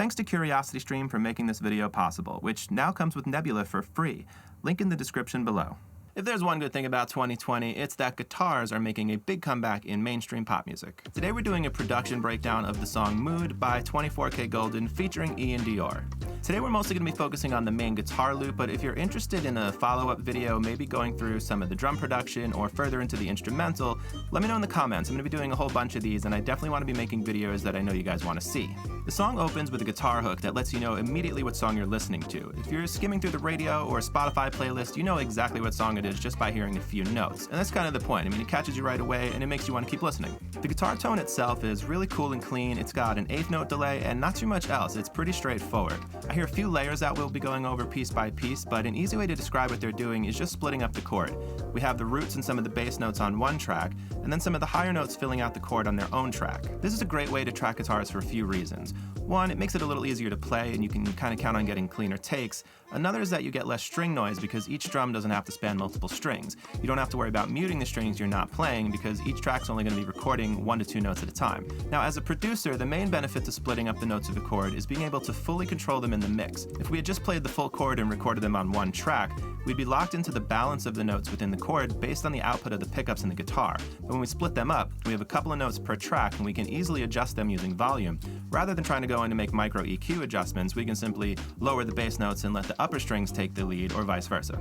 Thanks to CuriosityStream for making this video possible, which now comes with Nebula for free. Link in the description below. If there's one good thing about 2020, it's that guitars are making a big comeback in mainstream pop music. Today we're doing a production breakdown of the song Mood by 24K Goldn featuring Ian Dior. Today we're mostly going to be focusing on the main guitar loop, but if you're interested in a follow-up video, maybe going through some of the drum production or further into the instrumental, let me know in the comments. I'm going to be doing a whole bunch of these, and I definitely want to be making videos that I know you guys want to see. The song opens with a guitar hook that lets you know immediately what song you're listening to. If you're skimming through the radio or a Spotify playlist, you know exactly what song it is just by hearing a few notes. And that's kind of the point. I mean, it catches you right away and it makes you want to keep listening. The guitar tone itself is really cool and clean. It's got an eighth note delay and not too much else. It's pretty straightforward. I hear a few layers that we'll be going over piece by piece, but an easy way to describe what they're doing is just splitting up the chord. We have the roots and some of the bass notes on one track, and then some of the higher notes filling out the chord on their own track. This is a great way to track guitars for a few reasons. One, it makes it a little easier to play and you can kind of count on getting cleaner takes. Another is that you get less string noise because each drum doesn't have to span multiple strings. You don't have to worry about muting the strings you're not playing because each track's only going to be recording 1 to 2 notes at a time. Now, as a producer, the main benefit to splitting up the notes of a chord is being able to fully control them in the mix. If we had just played the full chord and recorded them on one track, we'd be locked into the balance of the notes within the chord based on the output of the pickups in the guitar. But when we split them up, we have a couple of notes per track and we can easily adjust them using volume. Rather than trying to go in to make micro EQ adjustments, we can simply lower the bass notes and let the upper strings take the lead, or vice versa.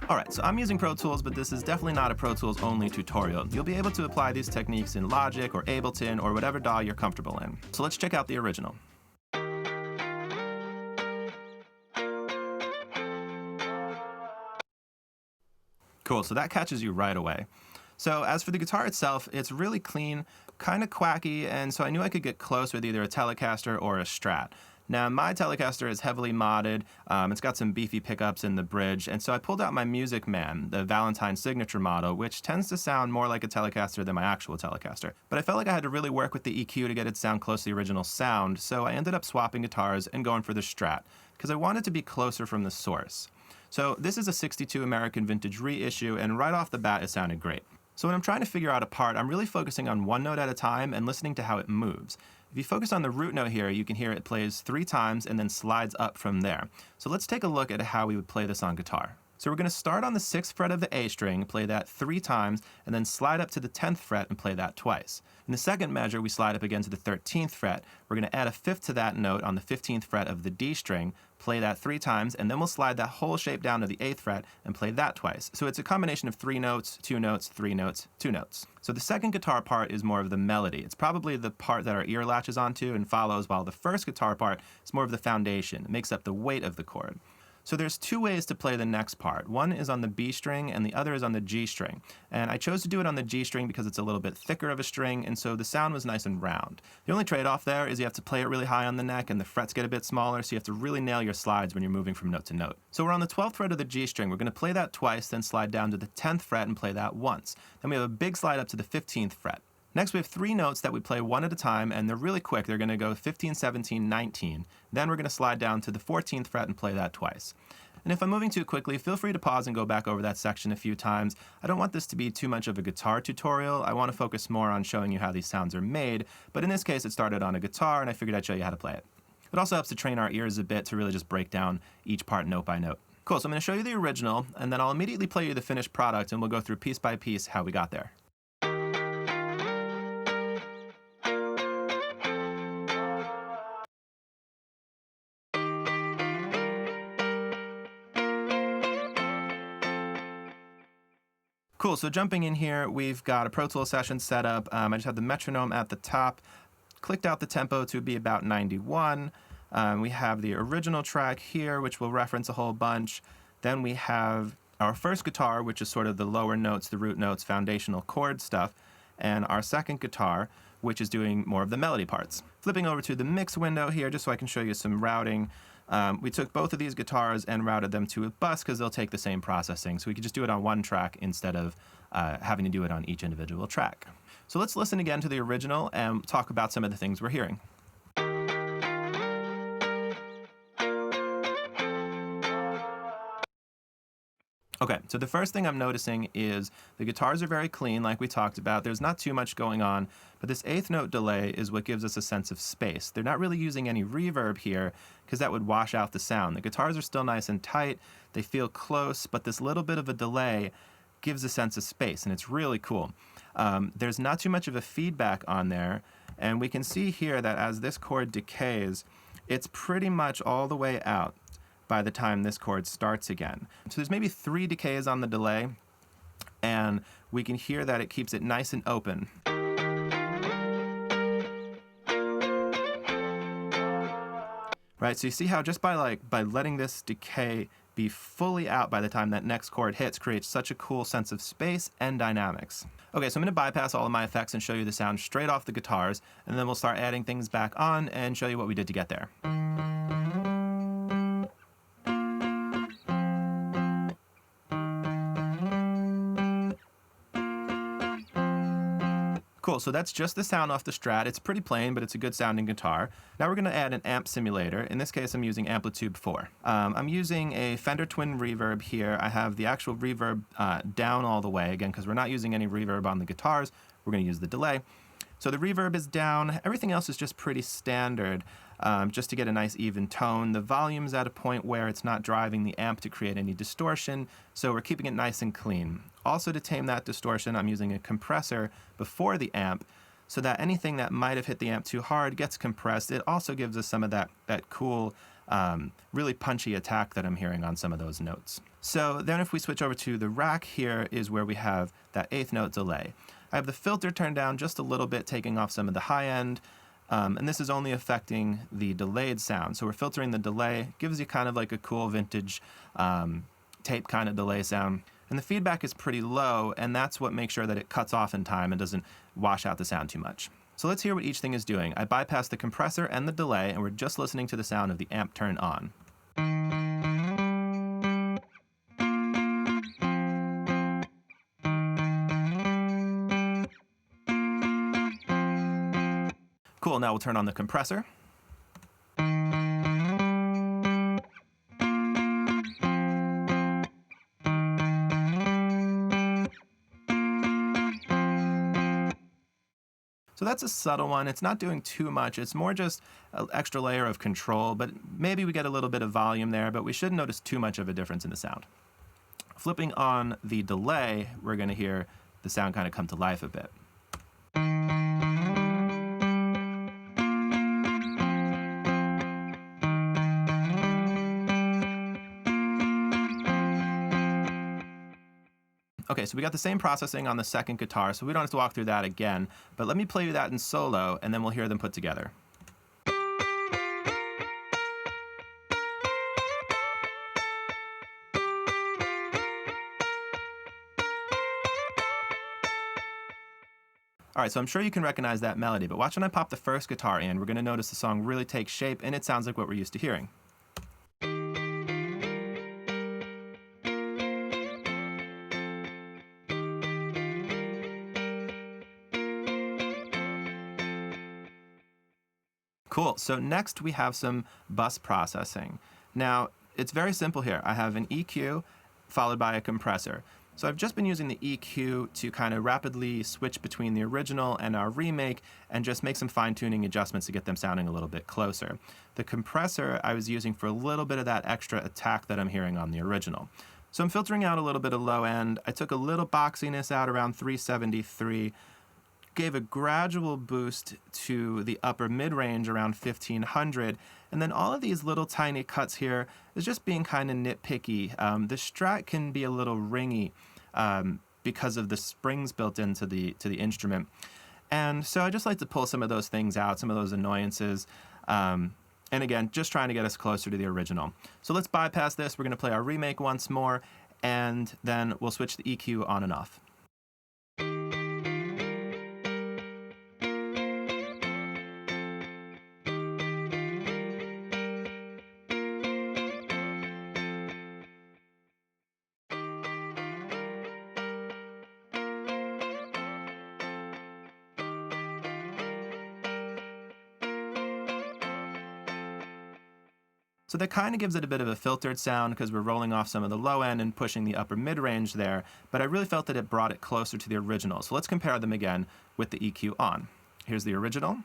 Alright, so I'm using Pro Tools, but this is definitely not a Pro Tools only tutorial. You'll be able to apply these techniques in Logic or Ableton or whatever DAW you're comfortable in. So let's check out the original. Cool, so that catches you right away. So as for the guitar itself, it's really clean, kind of quacky, and so I knew I could get close with either a Telecaster or a Strat. Now, my Telecaster is heavily modded, it's got some beefy pickups in the bridge, and so I pulled out my Music Man, the Valentine signature model, which tends to sound more like a Telecaster than my actual Telecaster. But I felt like I had to really work with the EQ to get it to sound close to the original sound, so I ended up swapping guitars and going for the Strat, because I wanted to be closer from the source. So this is a 62 American Vintage reissue, and right off the bat it sounded great. So when I'm trying to figure out a part, I'm really focusing on one note at a time and listening to how it moves. If you focus on the root note here, you can hear it plays 3 times and then slides up from there. So let's take a look at how we would play this on guitar. So we're going to start on the 6th fret of the A string, play that 3 times, and then slide up to the 10th fret and play that twice. In the second measure, we slide up again to the 13th fret. We're going to add a 5th to that note on the 15th fret of the D string, play that 3 times, and then we'll slide that whole shape down to the 8th fret and play that twice. So it's a combination of 3 notes, 2 notes, 3 notes, 2 notes. So the second guitar part is more of the melody. It's probably the part that our ear latches onto and follows, while the first guitar part is more of the foundation. It makes up the weight of the chord. So there's 2 ways to play the next part. One is on the B string and the other is on the G string. And I chose to do it on the G string because it's a little bit thicker of a string, and so the sound was nice and round. The only trade-off there is you have to play it really high on the neck and the frets get a bit smaller, so you have to really nail your slides when you're moving from note to note. So we're on the 12th fret of the G string. We're going to play that twice, then slide down to the 10th fret and play that once. Then we have a big slide up to the 15th fret. Next, we have 3 notes that we play one at a time, and they're really quick. They're going to go 15, 17, 19. Then we're going to slide down to the 14th fret and play that twice. And if I'm moving too quickly, feel free to pause and go back over that section a few times. I don't want this to be too much of a guitar tutorial. I want to focus more on showing you how these sounds are made, but in this case it started on a guitar and I figured I'd show you how to play it. It also helps to train our ears a bit to really just break down each part note by note. Cool, so I'm going to show you the original, and then I'll immediately play you the finished product and we'll go through piece by piece how we got there. Cool, so jumping in here, we've got a Pro Tools session set up. I just have the metronome at the top, clicked out the tempo to be about 91. We have the original track here, which we'll reference a whole bunch. Then we have our first guitar, which is sort of the lower notes, the root notes, foundational chord stuff, and our second guitar, which is doing more of the melody parts. Flipping over to the mix window here, just so I can show you some routing. We took both of these guitars and routed them to a bus because they'll take the same processing. So we could just do it on one track instead of having to do it on each individual track. So let's listen again to the original and talk about some of the things we're hearing. Okay, so the first thing I'm noticing is the guitars are very clean, like we talked about. There's not too much going on, but this eighth note delay is what gives us a sense of space. They're not really using any reverb here because that would wash out the sound. The guitars are still nice and tight. They feel close, but this little bit of a delay gives a sense of space, and it's really cool. There's not too much of a feedback on there, and we can see here that as this chord decays, it's pretty much all the way out by the time this chord starts again. So there's maybe 3 decays on the delay, and we can hear that it keeps it nice and open. Right, so you see how just by letting this decay be fully out by the time that next chord hits creates such a cool sense of space and dynamics. Okay, so I'm going to bypass all of my effects and show you the sound straight off the guitars, and then we'll start adding things back on and show you what we did to get there. Cool, so that's just the sound off the Strat. It's pretty plain, but it's a good sounding guitar. Now we're going to add an amp simulator. In this case, I'm using Amplitude 4. I'm using a Fender Twin Reverb here. I have the actual reverb down all the way, again, because we're not using any reverb on the guitars. We're going to use the delay. So the reverb is down. Everything else is just pretty standard, just to get a nice even tone. The volume's at a point where it's not driving the amp to create any distortion, so we're keeping it nice and clean. Also, to tame that distortion, I'm using a compressor before the amp, so that anything that might have hit the amp too hard gets compressed. It also gives us some of that cool, really punchy attack that I'm hearing on some of those notes. So then if we switch over to the rack, here is where we have that eighth note delay. I have the filter turned down just a little bit, taking off some of the high end, and this is only affecting the delayed sound. So we're filtering the delay, gives you kind of like a cool vintage tape kind of delay sound. And the feedback is pretty low, and that's what makes sure that it cuts off in time and doesn't wash out the sound too much. So let's hear what each thing is doing. I bypassed the compressor and the delay, and we're just listening to the sound of the amp turn on. Cool, now we'll turn on the compressor. So that's a subtle one. It's not doing too much. It's more just an extra layer of control, but maybe we get a little bit of volume there, but we shouldn't notice too much of a difference in the sound. Flipping on the delay, we're going to hear the sound kind of come to life a bit. Okay, so we got the same processing on the second guitar, so we don't have to walk through that again, but let me play you that in solo, and then we'll hear them put together. All right, so I'm sure you can recognize that melody, but watch when I pop the first guitar in, we're going to notice the song really takes shape, and it sounds like what we're used to hearing. Cool, so next we have some bus processing. Now, it's very simple here. I have an EQ followed by a compressor. So I've just been using the EQ to kind of rapidly switch between the original and our remake and just make some fine-tuning adjustments to get them sounding a little bit closer. The compressor I was using for a little bit of that extra attack that I'm hearing on the original. So I'm filtering out a little bit of low end. I took a little boxiness out around 373, gave a gradual boost to the upper mid-range around 1500, and then all of these little tiny cuts here is just being kind of nitpicky. The Strat can be a little ringy because of the springs built into the instrument, and so I just like to pull some of those things out, some of those annoyances, and again, just trying to get us closer to the original. So let's bypass this. We're going to play our remake once more, and then we'll switch the EQ on and off. So that kind of gives it a bit of a filtered sound because we're rolling off some of the low end and pushing the upper mid-range there, but I really felt that it brought it closer to the original. So let's compare them again with the EQ on. Here's the original.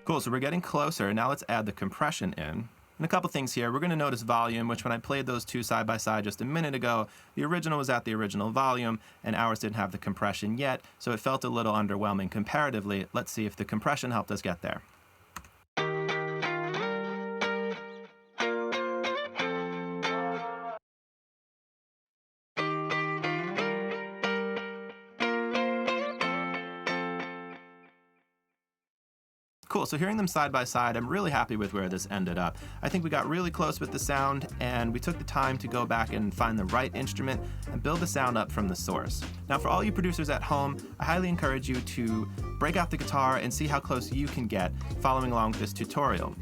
Cool, so we're getting closer. Now let's add the compression in. And a couple things here. We're going to notice volume, which when I played those two side by side just a minute ago, the original was at the original volume, and ours didn't have the compression yet, so it felt a little underwhelming comparatively. Let's see if the compression helped us get there. Cool, so hearing them side by side, I'm really happy with where this ended up. I think we got really close with the sound, and we took the time to go back and find the right instrument and build the sound up from the source. Now, for all you producers at home, I highly encourage you to break out the guitar and see how close you can get following along with this tutorial.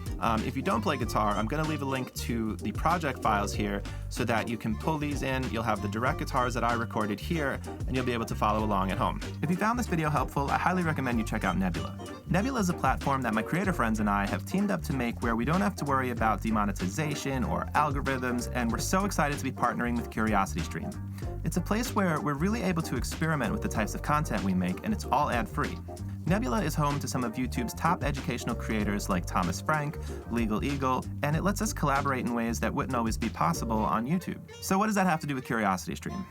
If you don't play guitar, I'm going to leave a link to the project files here so that you can pull these in. You'll have the direct guitars that I recorded here, and you'll be able to follow along at home. If you found this video helpful, I highly recommend you check out Nebula. Nebula is a platform that my creator friends and I have teamed up to make where we don't have to worry about demonetization or algorithms, and we're so excited to be partnering with CuriosityStream. It's a place where we're really able to experiment with the types of content we make, and it's all ad-free. Nebula is home to some of YouTube's top educational creators like Thomas Frank, Legal Eagle, and it lets us collaborate in ways that wouldn't always be possible on YouTube. So what does that have to do with CuriosityStream?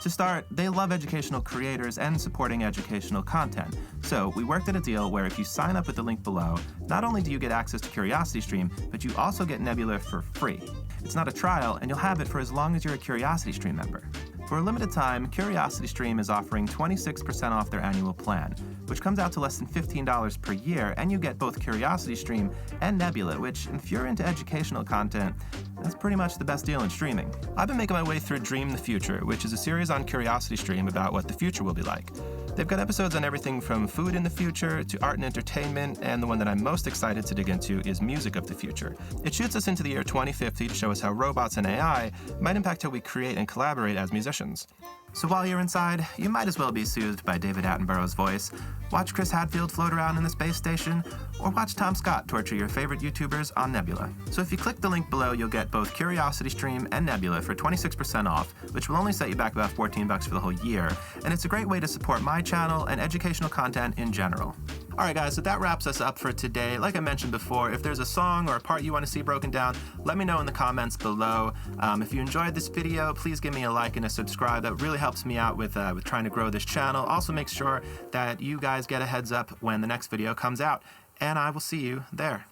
To start, they love educational creators and supporting educational content. So we worked at a deal where if you sign up with the link below, not only do you get access to CuriosityStream, but you also get Nebula for free. It's not a trial, and you'll have it for as long as you're a CuriosityStream member. For a limited time, CuriosityStream is offering 26% off their annual plan, which comes out to less than $15 per year, and you get both CuriosityStream and Nebula, which, if you're into educational content, that's pretty much the best deal in streaming. I've been making my way through Dream the Future, which is a series on CuriosityStream about what the future will be like. They've got episodes on everything from food in the future to art and entertainment, and the one that I'm most excited to dig into is music of the future. It shoots us into the year 2050 to show us how robots and AI might impact how we create and collaborate as musicians. So while you're inside, you might as well be soothed by David Attenborough's voice, watch Chris Hadfield float around in the space station, or watch Tom Scott torture your favorite YouTubers on Nebula. So if you click the link below, you'll get both CuriosityStream and Nebula for 26% off, which will only set you back about $14 for the whole year, and it's a great way to support my channel and educational content in general. Alright guys, so that wraps us up for today. Like I mentioned before, if there's a song or a part you want to see broken down, let me know in the comments below. If you enjoyed this video, please give me a like and a subscribe. That really helps me out with trying to grow this channel. Also make sure that you guys get a heads up when the next video comes out, and I will see you there.